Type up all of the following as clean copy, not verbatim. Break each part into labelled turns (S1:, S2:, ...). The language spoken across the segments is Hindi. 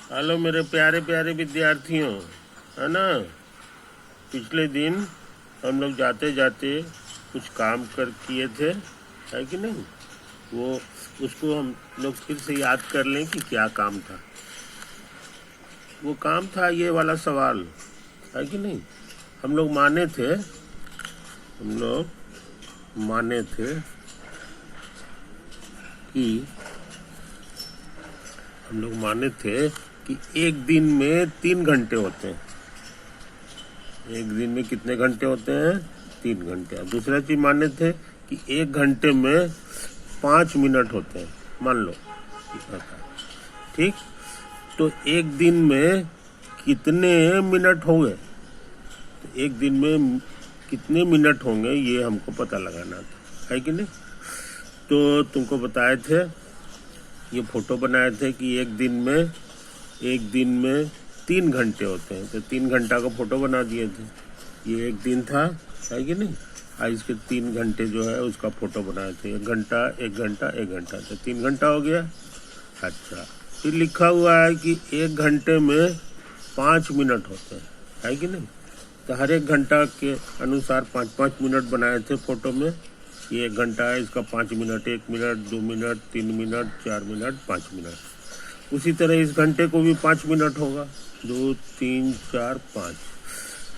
S1: हेलो मेरे प्यारे प्यारे विद्यार्थियों, है ना। पिछले दिन हम लोग जाते जाते कुछ काम कर किए थे, है कि नहीं। वो उसको हम लोग फिर से याद कर लें कि क्या काम था। वो काम था ये वाला सवाल, है कि नहीं। हम लोग माने थे कि एक दिन में 3 घंटे होते हैं। एक दिन में कितने घंटे होते हैं? 3 घंटे। दूसरा चीज माने थे कि 1 घंटे में 5 मिनट होते हैं, मान लो। ठीक, तो एक दिन में कितने मिनट होंगे? तो एक दिन में कितने मिनट होंगे ये हमको पता लगाना था, है कि नहीं। तो तुमको बताए थे, ये फोटो बनाए थे कि एक दिन में 3 घंटे होते हैं, तो 3 घंटा का फोटो बना दिए थे। ये एक दिन था, है कि नहीं। आज इसके 3 घंटे जो है उसका फोटो बनाए थे। 1 घंटा 1 घंटा 1 घंटा, तो 3 घंटा हो गया। अच्छा, फिर लिखा हुआ है कि 1 घंटे में 5 मिनट होते हैं, है कि नहीं। तो हर 1 घंटा के अनुसार 5-5 मिनट बनाए थे फोटो में। ये 1 घंटा है, इसका 5 minute, 1 minute, 2 minute, 3 minute, 4 minute, 5 minute. उसी तरह इस घंटे को भी 5 मिनट होगा। 2 3 4 5,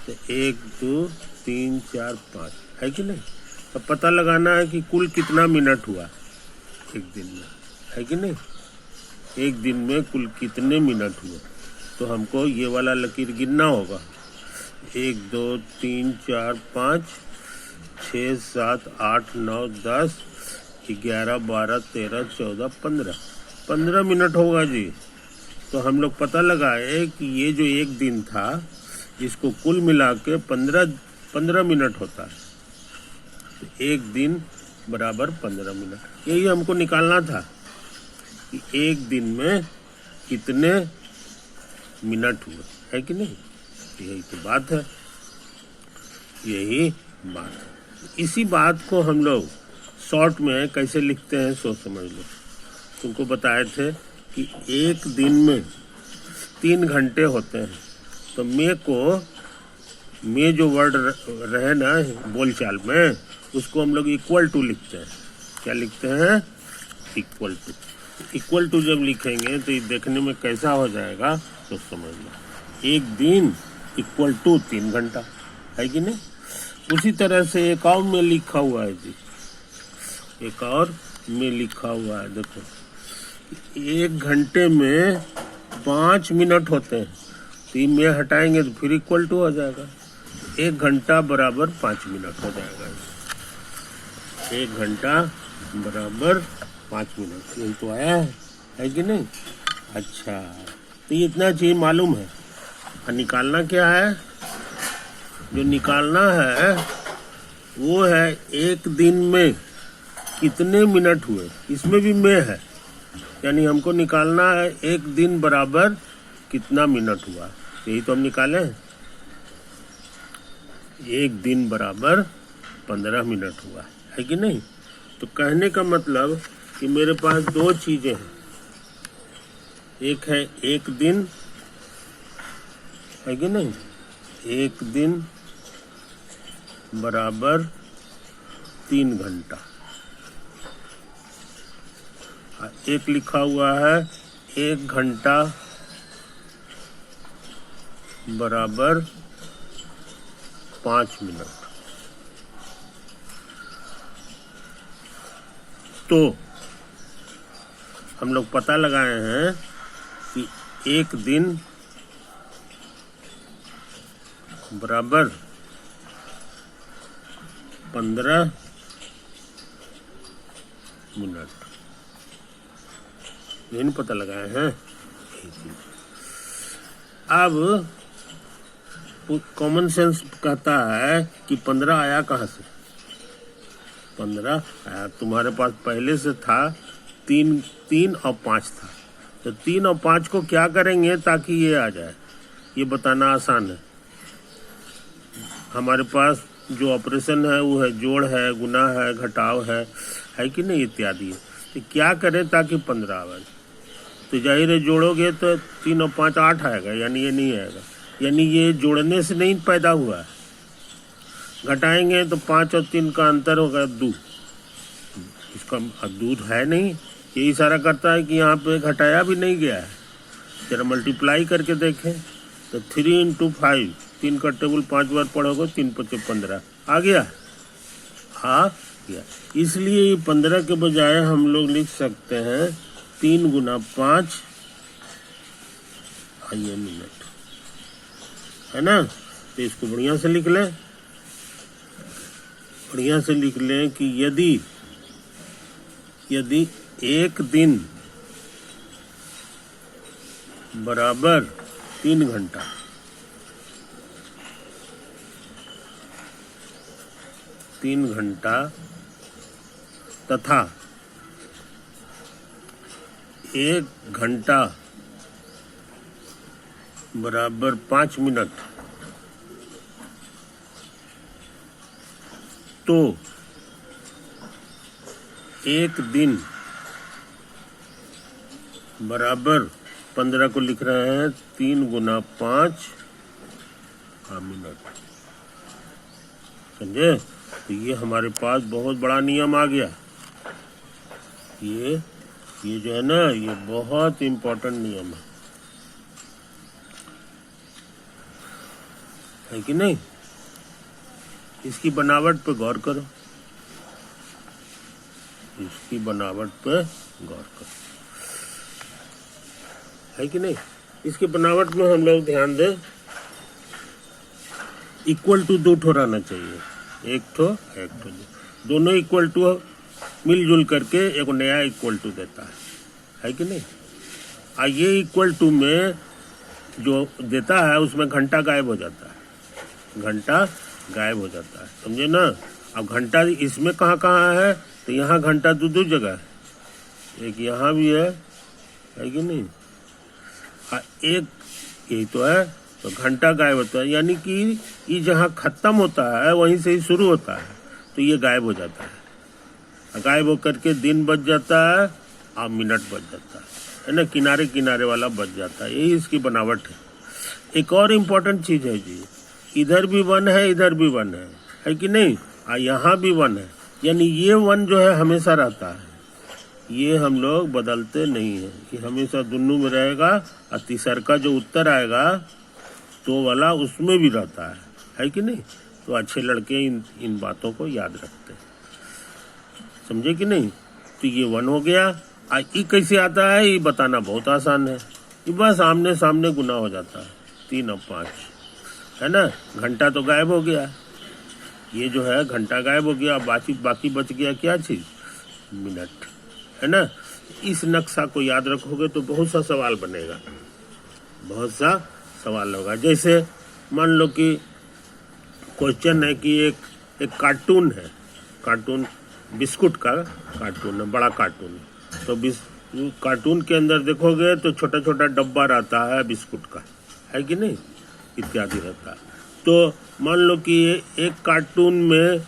S1: तो 1 2 3 4 5, है कि नहीं। अब पता लगाना है कि कुल कितना मिनट हुआ एक दिन में, है कि नहीं। एक दिन में कुल कितने मिनट हुए, तो हमको ये वाला लकीर गिनना होगा। 1 2 3 4 5 6 7 8 9 10 11 12 13 14 15 मिनट होगा जी। तो हम लोग पता लगाए कि ये जो एक दिन था इसको कुल मिला के 15 मिनट होता है। तो एक दिन बराबर 15 मिनट, यही हमको निकालना था कि एक दिन में कितने मिनट हुए, है कि नहीं। यही तो बात है, यही बात है। इसी बात को हम लोग शॉर्ट में कैसे लिखते हैं सो समझ लो। तुमको बताए थे कि एक दिन में 3 घंटे होते हैं, तो मैं जो वर्ड रहे ना बोलचाल में, उसको हम लोग इक्वल टू लिखते हैं। क्या लिखते हैं? इक्वल टू जब लिखेंगे तो ये देखने में कैसा हो जाएगा तो समझ लो। एक दिन इक्वल टू 3 घंटा, है कि नहीं। उसी तरह से एक और में लिखा हुआ है जी, एक और में लिखा हुआ है, देखो। 1 घंटे में 5 मिनट होते हैं, 3 में हटाएंगे तो फिर इक्वल टू हो जाएगा। 1 घंटा बराबर 5 मिनट हो जाएगा। 1 घंटा बराबर 5 मिनट, यही तो आया है कि नहीं। अच्छा, तो ये इतना चीज मालूम है। और निकालना क्या है? जो निकालना है वो है एक दिन में कितने मिनट हुए। इसमें भी में है, यानी हमको निकालना है एक दिन बराबर कितना मिनट हुआ। यही तो हम निकाले हैं। एक दिन बराबर 15 मिनट हुआ, है कि नहीं। तो कहने का मतलब कि मेरे पास 2 चीजें हैं। एक है एक दिन, है कि नहीं। एक दिन बराबर 3 घंटा। एक लिखा हुआ है 1 घंटा बराबर 5 मिनट। तो हम लोग पता लगाए हैं कि एक दिन बराबर 15 मिनट, यही पता लगाए हैं। अब कॉमन सेंस कहता है कि 15 आया कहाँ से। 15 आया, तुम्हारे पास पहले से था 3 और 5 था, तो 3 और 5 को क्या करेंगे ताकि ये आ जाए, ये बताना आसान है। हमारे पास जो ऑपरेशन है वो है जोड़ है, गुना है, घटाव है कि नहीं, इत्यादि। तो क्या करें ताकि 15 आवे। तो जाहिर है जोड़ोगे तो 3 और 5 8 आएगा, यानी ये नहीं आएगा, यानी ये जोड़ने से नहीं पैदा हुआ है। घटाएंगे तो 5 और 3 का अंतर होगा 2, इसका दूध है नहीं, ये इशारा करता है कि यहाँ पे घटाया भी नहीं गया है। जरा मल्टीप्लाई करके देखें तो 3 × 5, 3 का टेबल 5 बार पढ़ोगे 3 × 5 = 15 आ गया, आ गया। इसलिए 15 के बजाय हम लोग लिख सकते हैं 3 × 5 आइए मिनट, है ना। तो इसको बढ़िया से लिख लें, बढ़िया से लिख लें कि यदि एक दिन बराबर 3 घंटा, तथा 1 घंटा बराबर 5 मिनट, तो एक दिन बराबर 15 को लिख रहे हैं 3 × 5 मिनट, समझे। तो ये हमारे पास बहुत बड़ा नियम आ गया। ये जो है ना, ये बहुत इम्पोर्टेंट नियम है कि नहीं। इसकी बनावट पे गौर करो, इसकी बनावट पे गौर करो, है कि नहीं। इसकी बनावट में हम लोग ध्यान दें, इक्वल टू 2 ठो रहना चाहिए, एक ठो दोनों इक्वल टू मिलजुल करके एक नया इक्वल टू देता है कि नहीं। ये इक्वल टू में जो देता है उसमें घंटा गायब हो जाता है, घंटा गायब हो जाता है, समझे ना। अब घंटा इसमें कहाँ कहाँ है, तो यहाँ घंटा 2 जगह है, एक यहाँ भी है कि नहीं, एक यही तो है, तो घंटा गायब होता है, यानी कि ये जहाँ खत्म होता है वहीं से ही शुरू होता है, तो ये गायब हो जाता है। गायब होकर के दिन बच जाता है और मिनट बच जाता है ना, किनारे किनारे वाला बच जाता है, यही इसकी बनावट है। एक और इम्पोर्टेंट चीज़ है जी, इधर भी 1 है, इधर भी 1 है कि नहीं, यहाँ भी 1 है, यानी ये 1 जो है हमेशा रहता है, ये हम लोग बदलते नहीं हैं, ये हमेशा दोनों में रहेगा। और तीसर का जो उत्तर आएगा तो वाला उसमें भी रहता है कि नहीं। तो अच्छे लड़के इन बातों को याद रखते हैं, समझे कि नहीं। तो ये 1 हो गया। ये कैसे आता है ये बताना बहुत आसान है, ये बस आमने सामने गुना हो जाता है, 3 और 5, है ना। घंटा तो गायब हो गया, ये जो है घंटा गायब हो गया, बाकी बच गया क्या चीज़, मिनट, है ना। इस नक्शा को याद रखोगे तो बहुत सा सवाल बनेगा, बहुत सा सवाल होगा। जैसे मान लो कि क्वेश्चन है कि एक कार्टून है, कार्टून बिस्कुट का कार्टून है, बड़ा कार्टून, तो कार्टून के अंदर देखोगे तो छोटा छोटा डब्बा रहता है बिस्कुट का, है कि नहीं, इत्यादि रहता है। तो मान लो कि एक कार्टून में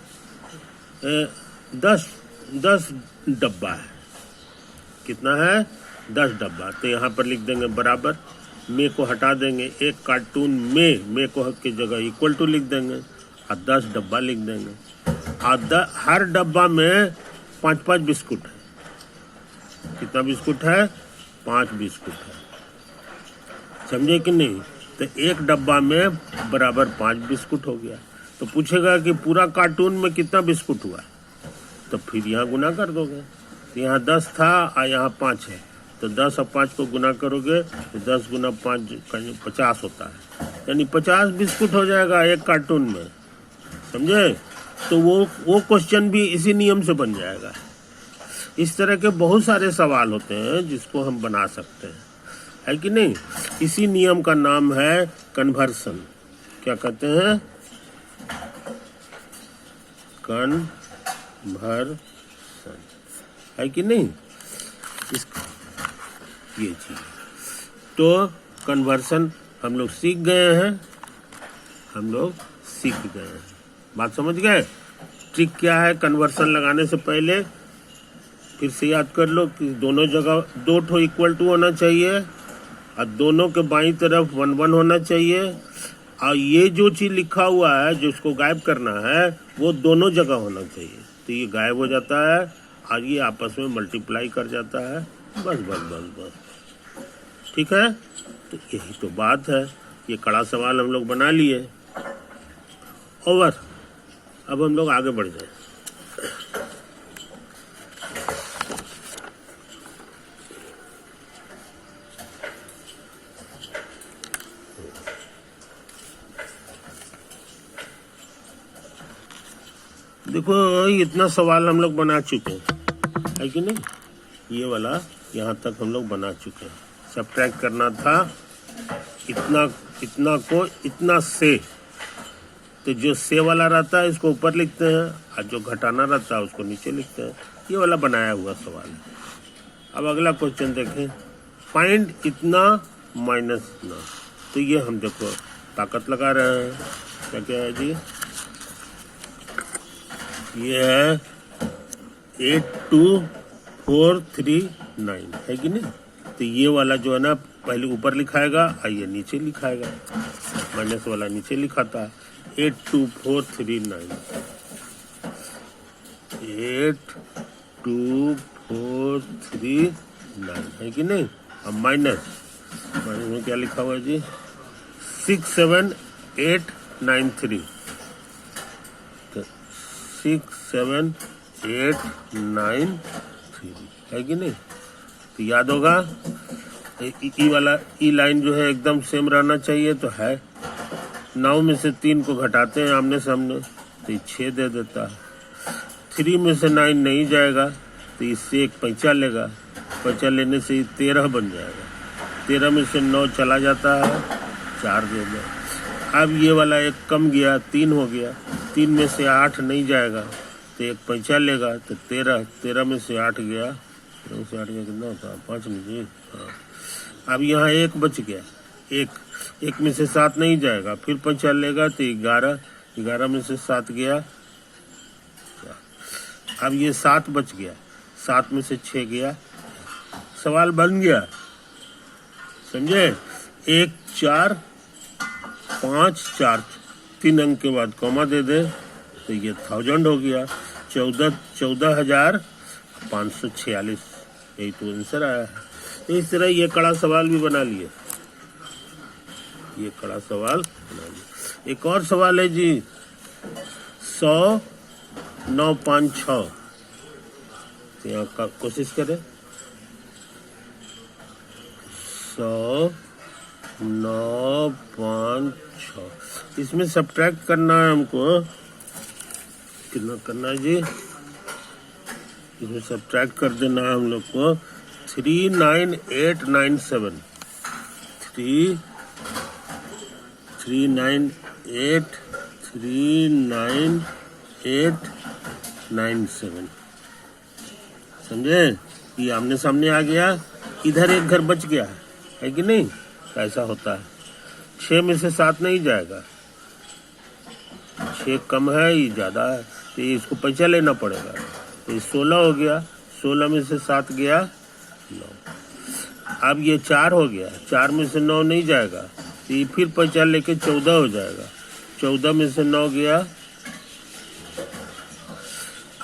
S1: 10 डब्बा है, कितना है, 10 डब्बा। तो यहाँ पर लिख देंगे बराबर, में को हटा देंगे, एक कार्टून में को की जगह इक्वल टू लिख देंगे और 10 डब्बा लिख देंगे। और हर डब्बा में 5-5 बिस्कुट है, कितना बिस्कुट है, 5 बिस्कुट है, समझे कि नहीं। तो एक डब्बा में बराबर 5 बिस्कुट हो गया। तो पूछेगा कि पूरा कार्टून में कितना बिस्कुट हुआ, तो फिर यहाँ गुना कर दोगे। तो यहाँ 10 था और यहाँ 5 है, तो 10 और 5 को गुना करोगे तो 10 × 5 50 होता है, यानी 50 बिस्कुट हो जाएगा एक कार्टून में, समझे। तो वो क्वेश्चन भी इसी नियम से बन जाएगा। इस तरह के बहुत सारे सवाल होते हैं जिसको हम बना सकते हैं, है कि नहीं। इसी नियम का नाम है कन्वर्सन। क्या कहते हैं, कन्वर्सन, है कि नहीं, ये चीज। तो कन्वर्सन हम लोग सीख गए हैं, बात समझ गए। ट्रिक क्या है कन्वर्सन लगाने से पहले, फिर से याद कर लो कि दोनों जगह दो ठो इक्वल टू होना चाहिए और दोनों के बाईं तरफ 1 1 होना चाहिए, और ये जो चीज लिखा हुआ है जो इसको गायब करना है वो दोनों जगह होना चाहिए। तो ये गायब हो जाता है और ये आपस में मल्टीप्लाई कर जाता है। बस बस बस बस, ठीक है। तो यही तो बात है। ये कड़ा सवाल हम लोग बना लिए। ओवर। अब हम लोग आगे बढ़ जाए। देखो इतना सवाल हम लोग बना चुके हैं, है कि नहीं। ये वाला यहाँ तक हम लोग बना चुके हैं। सब्ट्रैक्ट करना था इतना इतना को इतना से, तो जो से वाला रहता है इसको ऊपर लिखते हैं और जो घटाना रहता है उसको नीचे लिखते हैं। ये वाला बनाया हुआ सवाल है। अब अगला क्वेश्चन देखें। फाइंड इतना माइनस इतना। तो ये हम देखो ताकत लगा रहे हैं। क्या क्या है जी, ये है 82439, है कि नहीं। तो ये वाला जो है ना पहले ऊपर लिखाएगा और ये नीचे लिखाएगा। माइनस वाला नीचे लिखाता है 82439, 82439, है कि नहीं। अब माइनस में क्या लिखा हुआ है जी, 67893, 67893, है कि नहीं। तो याद होगा ई वाला ई लाइन जो है एकदम सेम रहना चाहिए, तो है 9 में से 3 को घटाते हैं आमने सामने तो ये 6 दे देता है। 3 में से 9 नहीं जाएगा तो इससे एक पैंचा लेगा, पैंचा लेने से 13 बन जाएगा। 13 में से 9 चला जाता है, 4 दे दे। अब ये वाला एक कम गया, 3 हो गया। 3 में से 8 नहीं जाएगा तो एक पैंचा लेगा, तो 13 में से 8 गया, 13 में से 8 गया कितना होता है, 5 नहीं। हाँ, अब यहाँ 1 बच गया। एक में से 7 नहीं जाएगा, फिर पैंचा लेगा तो 11 में से 7 गया। अब ये 7 बच गया, 7 में से 6 गया। सवाल बन गया, समझे। 1 4 5 4, 3 अंक के बाद कॉमा दे दे तो ये 1000 हो गया। 14,546, यही तो आंसर आया है। इस तरह ये कड़ा सवाल भी बना लिए, ये कड़ा सवाल बना लिए। एक और सवाल है जी, 100 9 5 6, तो यहाँ का कोशिश करें। 100 9 5 6, इसमें सब्ट्रैक्ट करना है हमको। कितना करना है जी, इसमें सब्ट्रैक्ट कर देना है हम लोग को 39897, 39897, समझे। ये आमने सामने आ गया, इधर एक घर बच गया है कि नहीं। ऐसा होता है। 6 में से 7 नहीं जाएगा, 6 कम है, ये ज्यादा है, तो इसको पैसा लेना पड़ेगा। तो ये 16 हो गया, 16 में से 7 गया 9। अब ये 4 हो गया, 4 में से 9 नहीं जाएगा, तो ये फिर पैसा लेके 14 हो जाएगा। 14 में से 9 गया।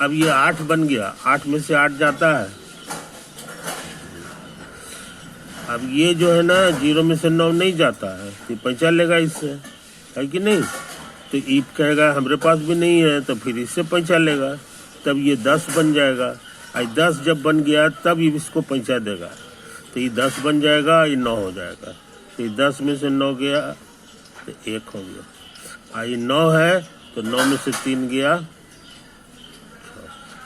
S1: अब ये 8 बन गया, 8 में से 8 जाता है। अब ये जो है ना 0 में से 9 नहीं जाता है, तो पैसा लेगा इससे, है कि नहीं। तो ईप कहेगा हमारे पास भी नहीं है, तो फिर इससे पैसा लेगा, तब ये 10 बन जाएगा। और 10 जब बन गया तब इसको पैसा देगा, तो ये 10 बन जाएगा, ये 9 हो जाएगा। तो ये 10 में से 9 गया तो 1 हो गया। और ये 9 है तो 9 में से 3 गया।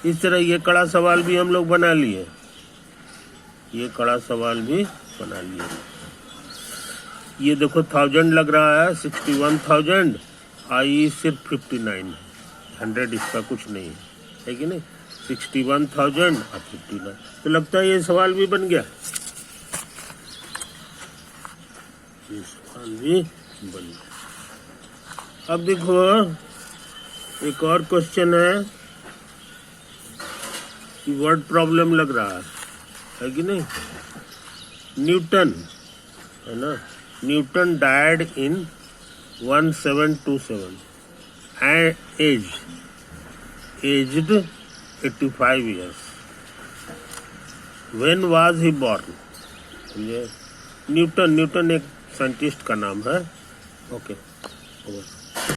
S1: इस तरह ये कड़ा सवाल भी हम लोग बना लिए, ये कड़ा सवाल भी बना लिए। ये देखो 1000 लग रहा है, 61,000, आई सिर्फ 59 है, 100 इसका कुछ नहीं है कि नहीं। 61,000 और 59, तो लगता है ये सवाल भी बन गया, ये सवाल भी बन गया। अब देखो एक और क्वेश्चन है, कि वर्ड प्रॉब्लम लग रहा है कि नहीं। न्यूटन है ना, Newton died in 1727 and aged 85 years. When was he born? Newton एक साइंटिस्ट का नाम है। ओके।